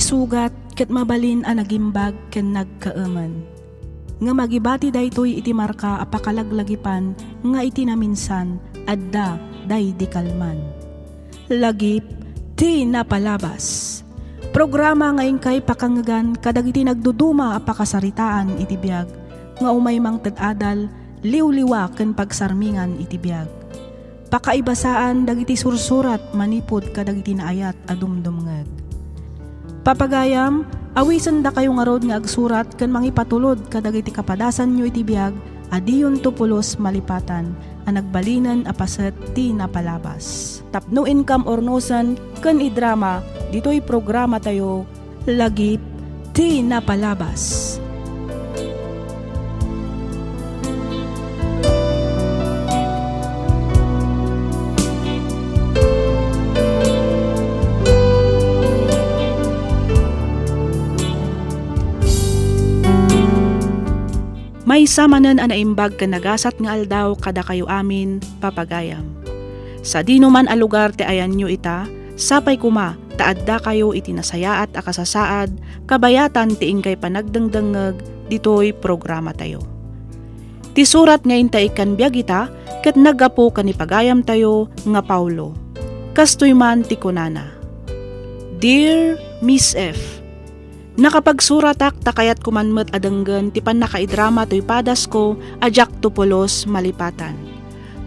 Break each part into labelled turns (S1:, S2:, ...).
S1: Isugat ket mabalin a nagimbag ken nagkaaman. Nga magibati daytoy iti marka a pakalaglagipan nga iti naminsan adda day di kalman. Lagip ti napalabas. Programa nga ingkay pakangagan kadagiti nagduduma a pakasaritaan iti biag nga umay mang ted-adal liwliwa ken pagsarmingan iti biag. Pakaibasaan dagiti sursurat manipod kadagiti naayat a dumdumngeg. Papagayam, awisan da kayo nga rod nga agsurat ken mangipatulod kadagiti kapadasan nyo iti biag adiyon tupulos malipatan a nagbalinan a paset ti napalabas. Tapno income ornosan ken idrama ditoy programa tayo lagip ti napalabas. May samanan a naimbag ka nagasat nga aldaw kada kayo amin, papagayam. Sa dino man a lugar ti ayan nyo ita, sapay kuma, taadda kayo iti nasayaat a kasasaad, kabayatan ti ingkay panagdangdangag, ditoy programa tayo. Ti surat nga intay kan biag ita, ket nagapo kanipagayam tayo nga Paulo. Kastoy man ti kunana. Dear Miss F, nakapagsuratak takayat kumanmet adenggen ti pannakaidrama toy padas ko ajak tupulos malipatan.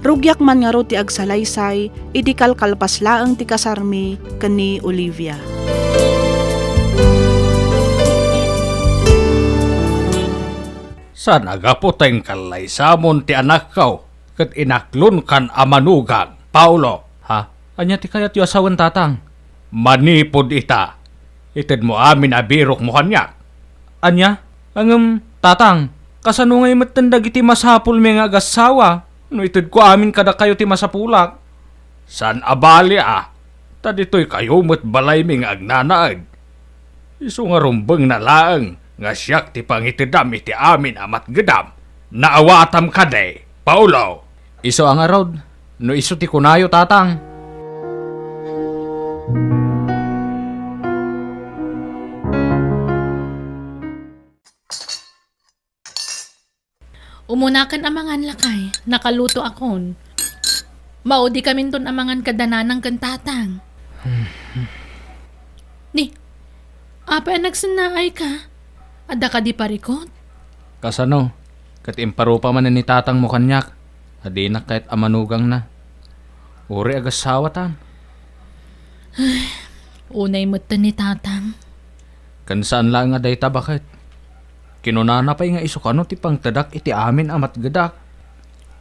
S1: Rugyak man nga ro ti agsalaysay, idi kalkalpas laeng ti kasarmi kani Olivia.
S2: Sa nagaputeng kalaysamon ti anak kaw, ket inaklon kan amanugang, Paulo. Ha? Anya ti kayat yu asawan tatang? Manipod ita. Ited mo amin abirok mo kanyak. Anya? Tatang, kasano ngay matandag iti masapul may nga agasawa? No ited ko amin kada kayo ti masapulak. San abali Tadito'y kayo mo't balay may nga agnanaag. Iso nga rumbeng na laeng, nga siyak ti pangitidam iti amin amat gedam. Naawatam kade, Paulo. Iso ang arod, no iso ti kunayo tatang.
S3: Umunakan amangan lakay, nakaluto akon. Maudi kami ton amangan kadananang kantatang. Ni, apa nagsanaay ka? Ada ka di parikot?
S2: Kasano, kat imparupa man ni tatang mo kanyak. Adi na kahit amanugang na. Uri agasawa tan.
S3: Unay mata ni tatang.
S2: Kansaan lang nga dayta bakit? Kinunana pa nga iso kano ti pangtadak iti amin amat gadak.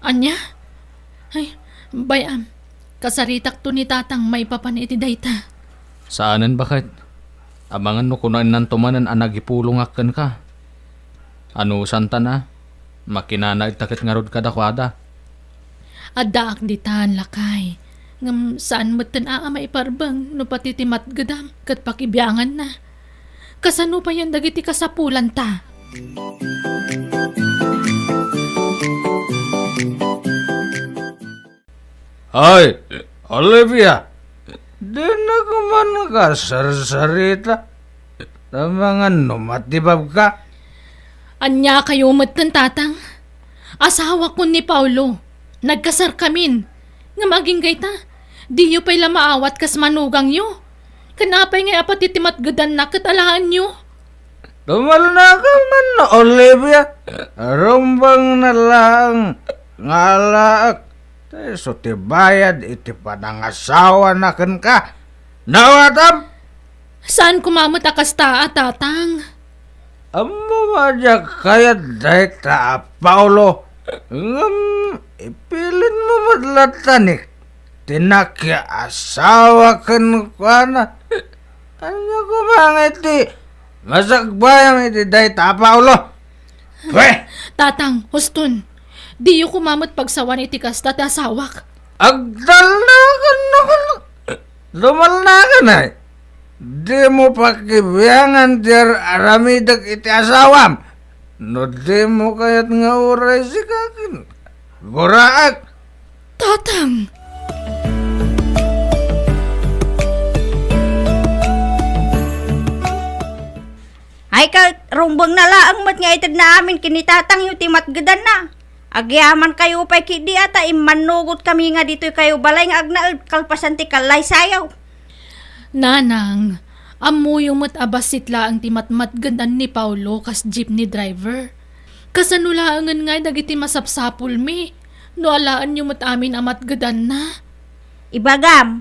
S3: Anya? Ay, bayam. Kasaritak to ni tatang may papan iti dayta.
S2: Saanan bakit? Amangan no kunan nan tumanan anagipulungakan ka. Ano santa na? Makinana itakit nga rod kadakwada.
S3: Adaak ditan lakay. Ngam saan matan maiparbang no pati ti matgadam kat pakibiyangan na. Kasano pa yan dagiti kasapulan ta?
S2: Ay, Olivia, di na kuman ka sarsarita. Tamangan numatibab ka.
S3: Anya kayo matan tatang? Asawa ko ni Paulo. Nagkasar kamin. Nga maging gayta, di yu pa'y lamaawat kas manugang yu. Kanapay nga apat itimat gadan na katalaan nyo.
S4: Tumal na ka man, Olivia. Rumbang na lang. Ngalaak. So tibayad iti panangasawa na kan ka. Nawatam?
S3: Saan kumamot akas taa, tatang?
S4: Amo madya kaya dahi ta, Paulo. Ipilin mo madlatanik. Tinakya asawa kan ka na. Ano ko mga iti? Masagbayang iti dahi ta, Paulo. Pweh!
S3: Tatang, huston. Di yu kumamot pagsawan iti kasta ti asawak.
S4: Agdal na ka na ka na. Lumal na ka na. Di mo pakibiyangan dir aramidag iti asawam. No di mo kayat nga uray si kakin. Guraak.
S3: Tatang!
S5: marumbang na laang mat nga itad na amin kinitatang yung timatgadan na. Agyaman kayo pa'y kidi ata imanugot kami nga dito kayo balay nga agnaal kalpasan ti kalay sayaw.
S3: Nanang, amuyo mo't abasit laang ti matmatgadan ni Paulo kas jeepney driver. Kasanulaangan nga dagiti masapsapul mi. No alaan yung mo't amin amatgadan na.
S5: Ibagam,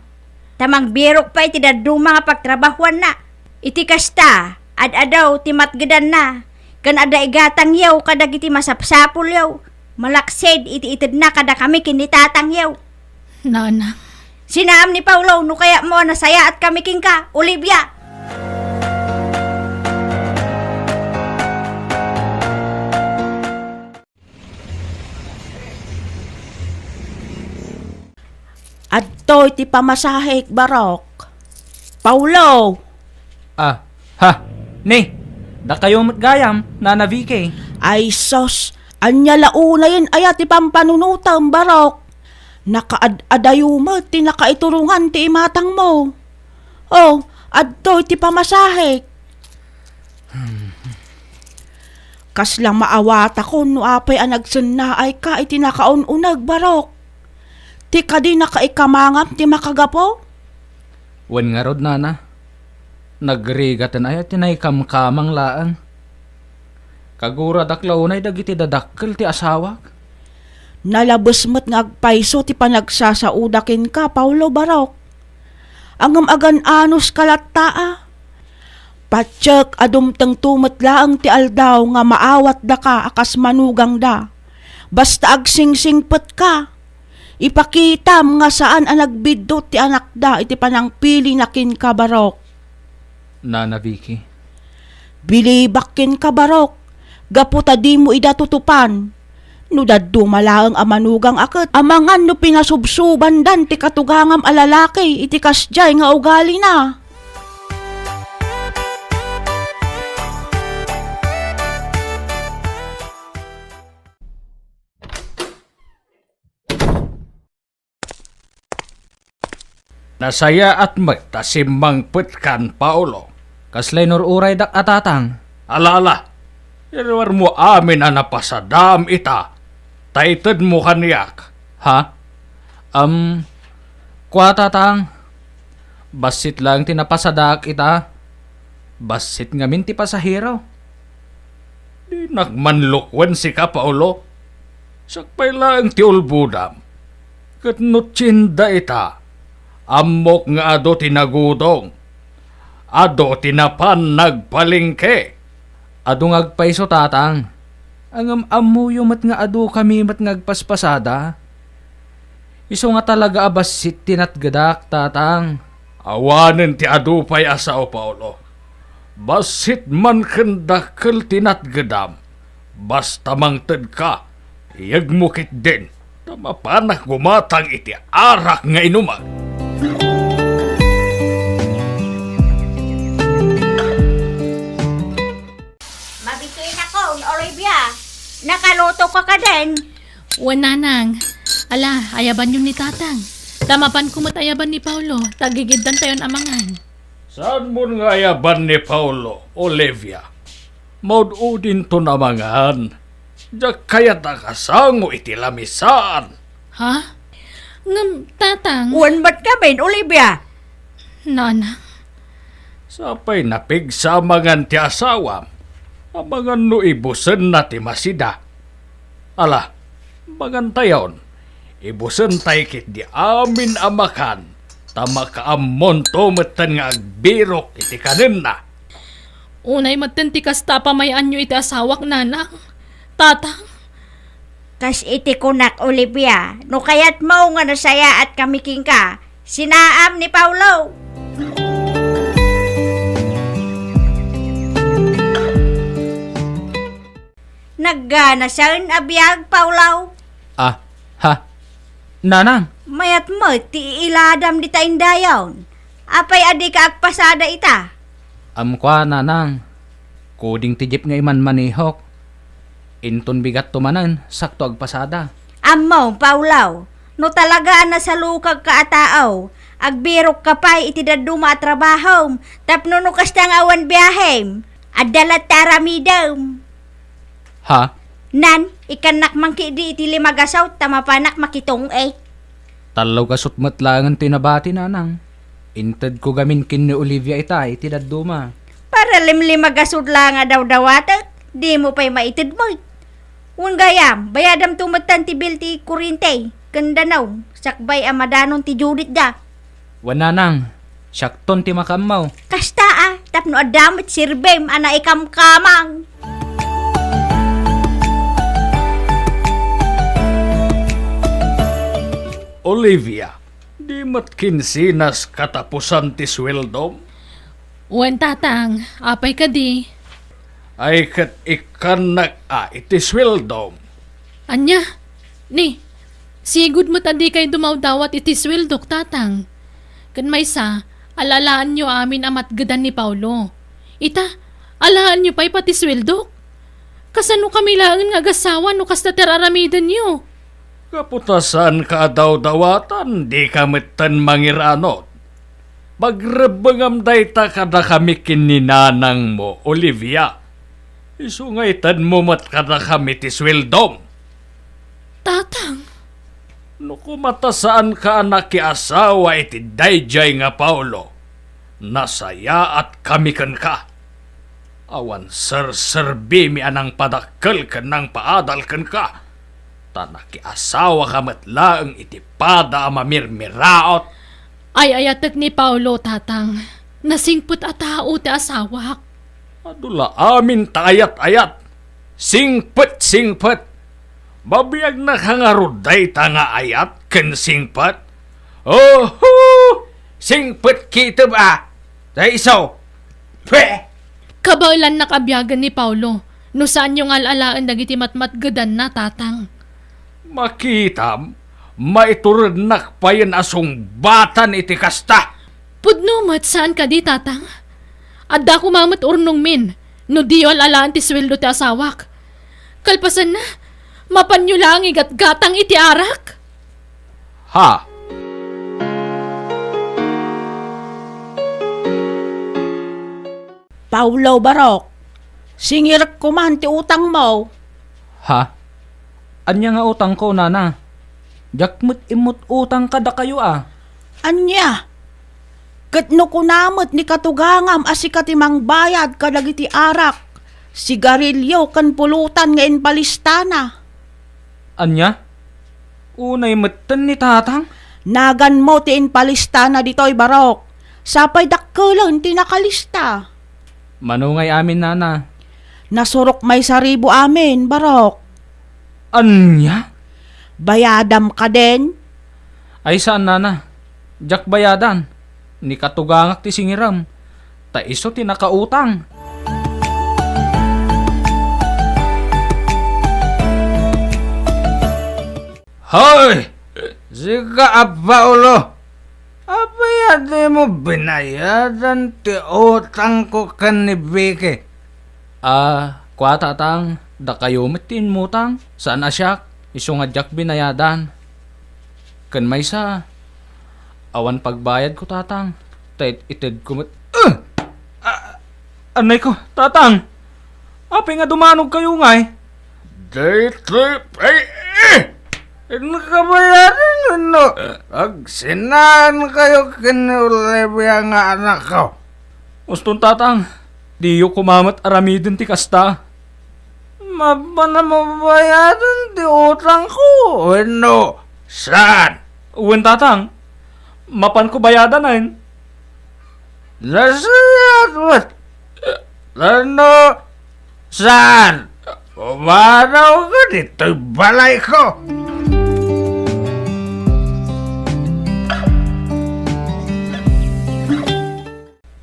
S5: tamang birok pa iti dadung mga pagtrabahuan na. Iti kasta, ad-adaw timatgadan na. Kan ada igatang yaw kadag iti masapsapul yaw. Malaksid iti itid na kada kami kinitatang yaw.
S3: Nanang,
S5: Sinaam ni Paulo, no kaya mo nasaya at kami king ka, Olivia.
S1: Adto iti pamasahik barok. Paulo,
S2: Ah, ha, ni, da kayo matgayam, Nana Vicky.
S1: ay sos, anya launa yun ayat ti pampanunutam barok. Nakaad-adayuma ti nakaiturungan ti imatang mo. Oh, adto iti pamasahik. Kaslang maawat ako no apay anagsun na ay ka iti nakaununag barok. Ti kadi nakaikamangam ti makagapo.
S2: Wen nga rod, Nana. Nagrigatan ay tinay kamkamang laang. Kagura daklaunay dagiti dadakkel ti asawak.
S1: Nalabos mo't ngagpaiso ti panagsasaudakin ka, Paulo barok. Angam agan anos kalattaa. Patsyak adumtang tumatlaang ti aldaw nga maawat da ka akas manugang da. Basta agsingsingpet ka. Ipakitam nga saan ang nagbidot ti anak da iti panangpili na kin ka barok.
S2: Nana Vicky.
S1: Bilibakin ka barok. Gaputa di mo idatutupan. No daddo malaang amanugang aket. Amangan no pinasubsuban dan ti katugangam alalaki iti kasjay nga ugali na.
S2: Nasaya at magtasimang putkan, Paulo. Kaslay nururay dak atatang. Alala, irwar mo amin na napasadam ita. Taited mo kaniyak. Ha? Kwa tatang. Basit lang tinapasadak ita. Basit ngamin ti pasahero. Di nagmanlukwan si ka, Paulo. Sakpay lang ti ulbudam. Katnutsinda ita. Amok nga ado tinagudong. Ado tinapan nagpalingke. Ado ngagpaiso tatang. Ang amuyo mat nga ado kami mat ngagpaspasada. Iso nga talaga abasit tinatgadak tatang. Awanen ti ado pay asao, Paulo. Basit man kendakkel tinatgadam. Basta mangted ka. Iyagmukit din. Tamapanak gumatang iti arak nga inuman.
S5: Mabituin ako, Olivia. Nakaluto ka ka din.
S3: wan nanang. Ala, ayaban yun ni tatang. Tamapan kumot ayaban ni Paulo. Tagigiddan tayon amangan.
S2: Saan mo nga yaban ni Paulo, Olivia? Maududin to namangan. Diyak kaya nakasango iti lamisaan.
S3: Ha? Ngam, tatang.
S5: Uwan ba't kami, Olivia?
S3: Nanang.
S2: Sapay napigsamangan ti asawam. Amangan no ibusen na ti masida. Ala, magantayon. Ibusen tay kit di amin amakan. Tama kaamon tumetan nga agbirok iti kanin na.
S3: Unay matentikas tapamayan nyo iti asawak, nanang. Tatang.
S5: Kas iti kunak, Olivia. No kayat mo nga nasaya at kamiking ka. Sinaam ni Paulo. Naggana saan abiyag, Paulo.
S2: Ah, ha? Nanang,
S5: Mayat mo, ti iladam di taing dayon. Apay adi ka agpasada ita.
S2: amkwa nanang. Kuding ti jeep nga iman manihok. Inton bigat tumanan, sakto agpasada.
S5: Ammo, Paulo. No talaga na sa lukag ka ataaw. Agbirok ka pa'y iti daduma at trabaho. Tapno no kastang awan biyahem. Adalat taramidam.
S2: Ha?
S5: Nan, ikanak mangki di iti limagasaw, tamapanak makitong eh.
S2: Talaw ka sutmat langan tinabati nanang. Inted ko gamin kin ni Olivia itay, tinaduma.
S5: Para limlimagasod lang nga daw dawatak, di mo pa'y maitid mo. Un gayam, bayadam tumatan ti bil ti kurinte, kandanaw, sakbay amadanon ti Judith da.
S2: Wananang, syakton ti makamaw.
S5: Kasta tapno adamit sirbem, ana ikamkamang.
S2: Olivia, di matkin sinas katapusan ti sweldom?
S3: Wen tatang, apay ka di.
S2: Ay kat ikan iti sweldom.
S3: Anya, ni, sigud mo tadi kay dumawdawat iti swildok tatang. Kan may sa, alalaan nyo amin amat gadan ni Paulo. Ita, alaan nyo pa'y pati swildok. Kasano kami lang nga gasawa no kasta teraramidan nyo.
S2: Kaputasan ka daw dawatan, di kamitan mangiranot. Pagrebengam dayta kada kami kininanang mo, Olivia. Isungaytan mo mat kada kami ti sweldom.
S3: Tatang,
S2: No kumatasaan ka anak ki asawa iti dayjay nga Paulo. Nasaya at kami kan ka. Awan serserbi mi anang padakkel kan nang paadal kan ka. Tanak ki asawa ka matlaang iti pada mamirmiraot.
S3: ay ayatek ni Paulo tatang. Nasingput at tao ti asawak.
S2: Adula amin tayat-ayat. Singpet. Babiyag na kangaruday ta nga ayat ken singpet. Oh, singpet kita ba? Day iso. Pwe!
S3: Kabailan nakabyagan ni Paulo. No saan yung alalaan dagiti matmatgadan na tatang.
S2: Makitam, maiturad nakpayan asong batan iti kasta.
S3: Pudnumat saan ka di tatang? Adda ko mamat urnong min. No di alalaan ti sweldo ti asawak. Kalpasan na, mapanyo lang igat-gatang iti arak.
S2: Ha?
S1: Paulo Barok, singir ko man ti utang mo.
S2: Ha? Anya nga utang ko, nana? Jakmut imut utang kada kayo
S1: Anya? Katno ko namot ni katugangam asi katimang bayad kadagiti arak. Sigarilyo kan pulutan nga inpalistana.
S2: Anya? Unay matan ni tatang?
S1: Nagan mo ti inpalistana ditoy Barok. Sapay dakkelan ti nakalista.
S2: Manungay amin, nana.
S1: Nasurok may saribo amin, Barok.
S2: Anya?
S1: Bayadam ka din?
S2: Ay saan, nana? Jak bayadan. Ni katugangak ti singiram. Ta iso ti nakautang.
S4: Hoy! Sika Paulo! Apayade mo binayadan ti utang ko kan ni Vicky.
S2: Kwa tatang, da kayo matin mutang. Saan asyak? Iso nga jak binayadan. Kan may sa. Awan pagbayad ko tatang. Ited ko anay ko, tatang. Apay nga dumanog kayo ngay.
S4: Daytoy ay nakabayaran no. Agsinaan kayo kin Olivia nga anak ko.
S2: Uston tatang, diyo kumamat aramidin ti kasta.
S4: Mabana mabayaran ti utang ko. Ano? Saan?
S2: Uwan tatang, mapan ko bayadan ayn.
S4: Lasayat wat. Ano? Saan? Umaraw ka dito'y balay ko.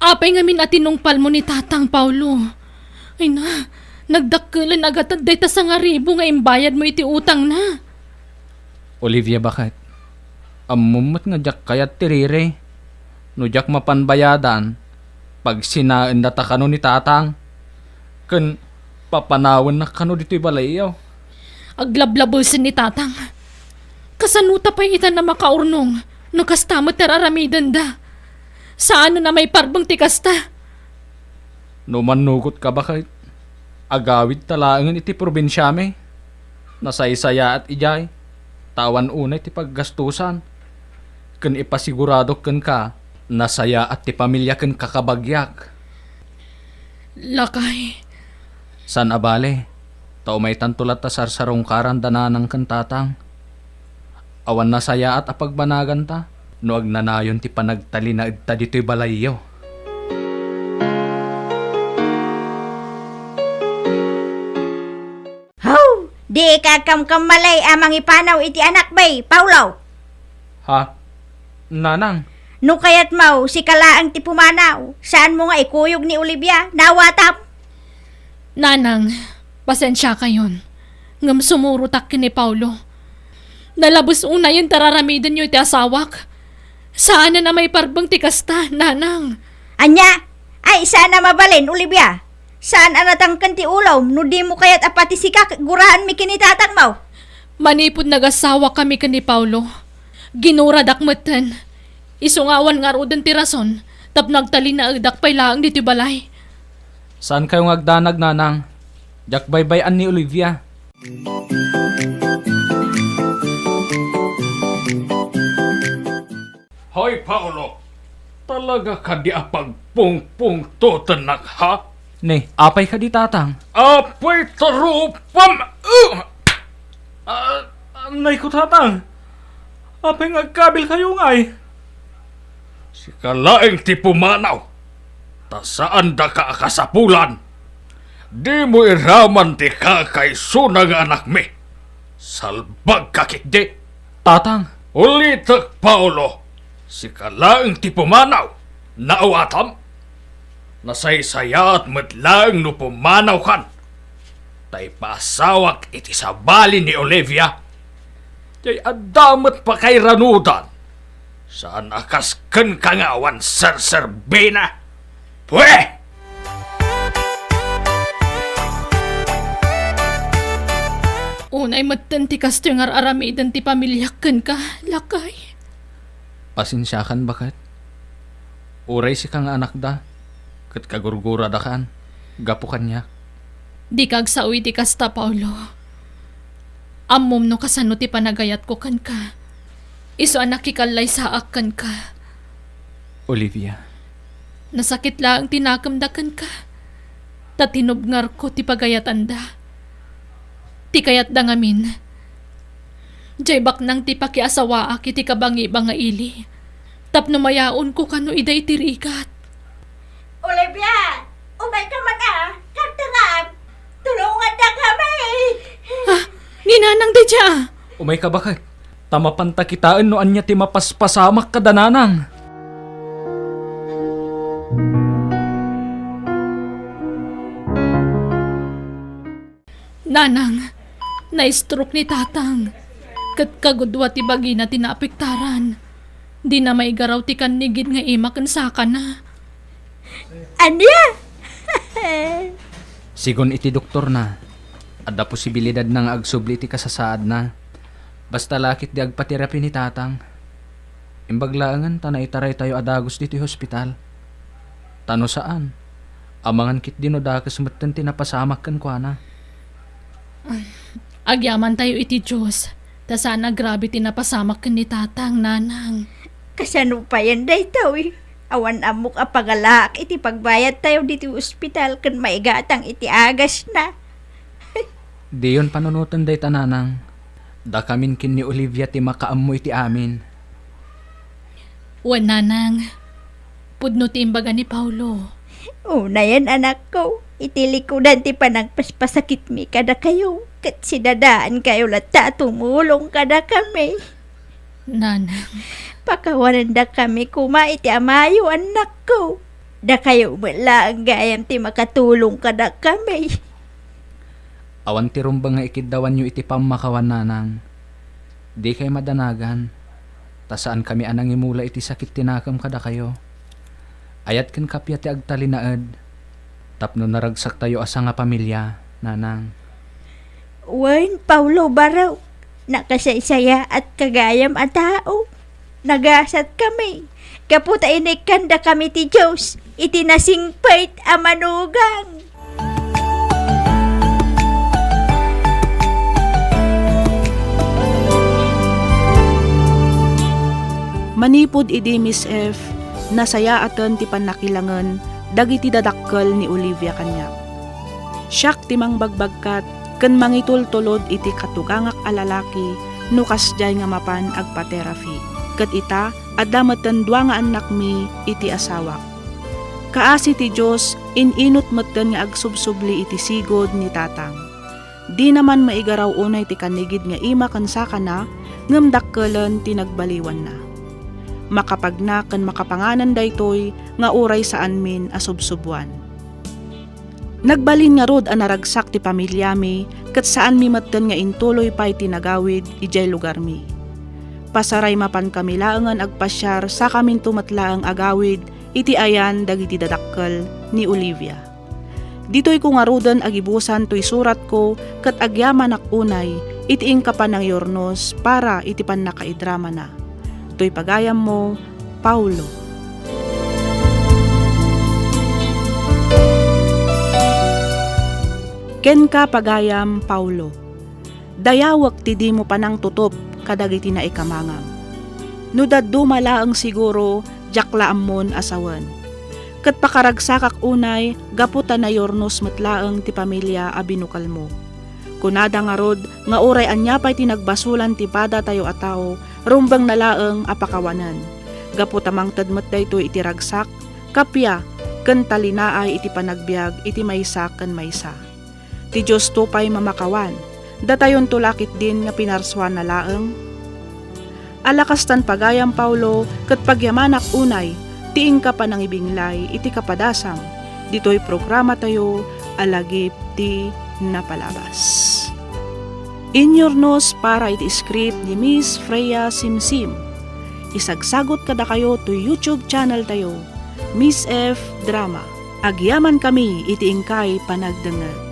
S3: Apay nga min atinungpal mo ni tatang Paulo. Ay na, nagdakkelan agad at dayta sa nga ribo nga imbayad mo iti utang na.
S2: Olivia, bakit? Amumat nga jak kayat tirire. No jak mapanbayadan. Pag sinaan data kano ni tatang. Kan papanawan na kano dito'y balayaw.
S3: Aglablabusin ni tatang. Kasanuta pa ita na makaurnong. No kastamot teraramidan da. Saan na may parbang ti kasta?
S2: No manugot ka ba kay agawid talaangan iti probinsya me? Nasaysaya at ijay. Tawan unay ti paggastusan. Ken ipasigurado ken ka nasaya at ti pamilya ken kakabagyak.
S3: Lakay,
S2: San abale? Tao may tantulat ta sarsarong karan dananang ken tatang. Awan nasaya at apagbanagan ta. No agnanayon ti panagtali na idta dito'y balayyo.
S5: How? Di ka kamkamalay amang ipanaw iti anak bay, Paulo.
S2: Ha? Nanang,
S5: No kayat mau, si kalaang ti pumanaw. Saan mo nga ikuyog ni Olivia? Nawatam?
S3: nanang, pasensya kayon. Ngam sumurutak ni Paulo. Nalabos una yung tararamidan nyo iti asawak. Saan na may parbang tikasta, nanang?
S5: Anya? Ay, saan na mabalin, Olivia? Saan anatang ti ulaw? No di mo kayat apati sikak, gurahan mi kinitatang mau.
S3: Manipod nagasawa kami ni Paulo. Ginuradak matan. Isungawan nga rodan ti rason. Tap nagtali na agdak pay laang dito balay.
S2: saan kayong agdanag nanang? Jak baybayan ni Olivia. Hoy Paolo, talaga ka di apagpungpung to tanak ha? Ne, apay ka di tatang? Apay tarupam! Nay ko tatang, apay ngagkabil kayo ngay. Si kalaeng ti pumanaw, ta saan da ka akasapulan? Di mo iraman ti kakay sunang anak mi. Salbag kakit di. Tatang, ulitak Paolo, si kalaeng ti pumanaw, nauatam? Nasaysaya at madlaang no pumanaw kan. Tay pasawak iti sabali ni Olivia. Jay adamat pa kay ranudan. Saan akas ken kangawan serserbena? Pwe!
S3: Unay matan ti kasto nga aramidan ti pamilyakan ka, lakay.
S2: Pasensyakan bakit? Uray si kang anak da. Kat kagurgura da kan. Gapo kanya.
S3: Di kag sauwi ti kasta, Paulo. Ammom no kasano ti panagayat ko kan ka. Iso anak ikalay sa akan ka.
S2: Olivia,
S3: Nasakit lang tinakamdakan ka. Tatinubngar ko ti pagayatan da. Ti kayat da ngamin. Diyay baknang ti pakiasawaak iti kabangi-banga ili. Tapno mayaon ko kano iday tirikat.
S5: Olivia! Umay ka man Kagtangam! Tulungan na kami!
S3: Ninanang di dya!
S2: umay ka bakit? Tama pantakitaan no anya ti mapaspasamak kadananang.
S3: Nanang, na-stroke ni tatang. Kat kagudwa ti bagi na tinapiktaran. Di na may garaw ti kanigid nga imakan saka na.
S5: Anya?
S2: Sigon iti doktor na. Adda posibilidad nang agsubli iti kasasaad na. Basta lakit di agpaterapi ni tatang. Imbaglaangan tanay taray tayo adagos dito hospital. Tano saan? Amangan kit dino dakas matan tinapasamak kan kwa na.
S3: Agyaman tayo iti Diyos. Ta sana grabe tinapasamak kan ni tatang, nanang.
S5: Kasano pa yan day tao eh. Awan amok apagalak iti pagbayad tayo dito ospital kan maigatang iti agas na.
S2: Di yun panunutan day tananang. Da kamin kin ni Olivia ti makaammo iti amin.
S3: Wan, nanang. Pudno ti imbaga ni Paulo.
S5: Una yan anak ko. Itilikudan ti panagpaspasakit mi kada kayo. Kat sinadaan kayo lata tumulong kada kami.
S3: Nanang,
S5: Pakawanan da kami kuma iti amayo anak ko. Da kayo wala ang gayam ti makatulong kada kami.
S2: Awan ti rumbang nga ikiddawan nyo iti pamakawan nanang. Di kay madanagan. Ta saan kami anang imula iti sakit tinakam kada kayo. Ayat ken kapya ti agtalinaed. Tapno naragsak tayo asa nga pamilya, nanang.
S5: Wan, Paulo Baraw. Nakasaysaya at kagayam at tao. Nagasat kami. Kaputa inikan da kami ti Diyos. iti nasingpait a manugang.
S1: Manipod idi Miss F, nasaya aton ti panakilangan dagiti dadakkel ni Olivia kanya. Siyak ti mangbagbagkat ken mangitultulod iti katugangak a lalaki no kasjay nga mapan agpa-therapy. Ket ita adda metten dua nga anak mi iti asawa. Kaasi ti Dios inot metten nga agsubsubli iti sigod ni tatang. Di naman maigaraw unay ti kanigid nga ima ken sakana ngem dakkelen ti nagbaliwan na. Makapagna ken makapanganan daytoy nga uray saan min asubsubuan. Nagbalin nga rod a naragsak ti pamilya mi ket saan mi metten nga intuloy pay tinagawid ijay lugar mi. Pasaray mapan kami laengan agpasyar sa kamin tumatlaang agawid iti ayan dagiti dadakkel ni Olivia. Ditoy ko nga roden agibusan toy surat ko ket agyaman unay iti ingkapan ng Yornos para iti pannakaidrama na. To'y pagayam mo, Paulo. Ken ka pagayam, Paulo. Dayawak ti di mo panang tutop kadagiti na ikamangam. No daddo malaang siguro, jaklaam mon asawan. Kat pakaragsakak unay, gaputan na Yornos matlaang ti pamilya a binukal mo. Kunada nga rod, nga uray anyapay tinagbasulan ti pada tayo a tao, rumbang nalaeng apakawanan. Gaputamang tadmet daytoy iti ragsak, kapya, ken talinaay iti panagbiag iti maysa ken maysa. Ti Dios tupay mamakawan, datayon tulakit din nga pinarswan na laeng. Alakastan pagayam Paulo, ket pagyamanak unay, tiing ka pa ng ibinglay iti kapadasam. Ditoy programa tayo, alagip ti napalabas. Inyornos para iti script ni Miss Freya Simsim. Isagsagot kada kayo to YouTube channel tayo, Miss F Drama. Agyaman kami iti ingkay panagdangan.